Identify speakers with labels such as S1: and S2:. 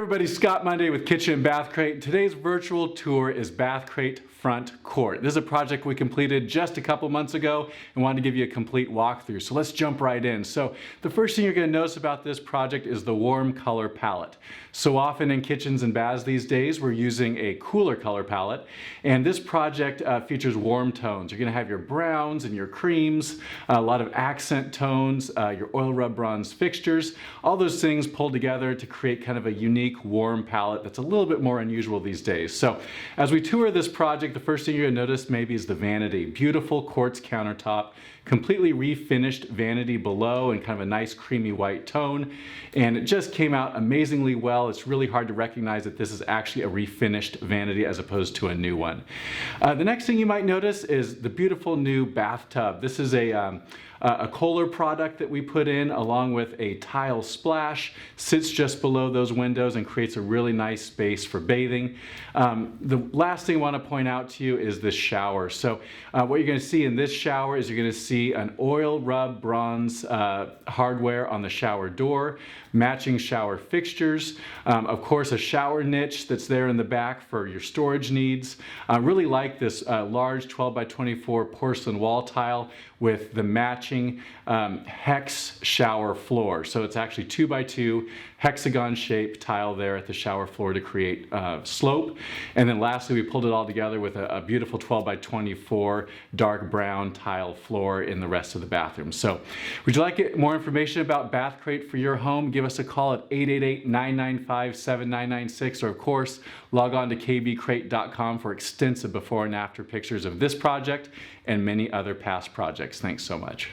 S1: everybody, Scott Monday with Kitchen and bathCRATE. Today's virtual tour is bathCRATE Front Court. This is a project we completed just a couple months ago and wanted to give you a complete walkthrough. So let's jump right in. So the first thing you're going to notice about this project is the warm color palette. So often in kitchens and baths these days, we're using a cooler color palette. And this project features warm tones. You're going to have your browns and your creams, a lot of accent tones, your oil rub bronze fixtures, all those things pulled together to create kind of a unique warm palette that's a little bit more unusual these days. So as we tour this project, the first thing you're going to notice maybe is the vanity. Beautiful quartz countertop, completely refinished vanity below in kind of a nice creamy white tone. And it just came out amazingly well. It's really hard to recognize that this is actually a refinished vanity as opposed to a new one. The next thing you might notice is the beautiful new bathtub. This is a Kohler product that we put in along with a tile splash, sits just below those windows and creates a really nice space for bathing. The last thing I want to point out to you is this shower. So what you're going to see in this shower is you're going to see an oil rub bronze hardware on the shower door, matching shower fixtures, of course a shower niche that's there in the back for your storage needs. I really like this large 12 by 24 porcelain wall tile with the matching hex shower floor. So it's actually 2 by 2 hexagon shaped tile there at the shower floor to create slope. And then lastly, we pulled it all together with a beautiful 12 by 24 dark brown tile floor in the rest of the bathroom. So would you like more information about bathCRATE for your home? Give us a call at 888-995-7996, or of course log on to kbCRATE.com for extensive before and after pictures of this project and many other past projects. Thanks so much.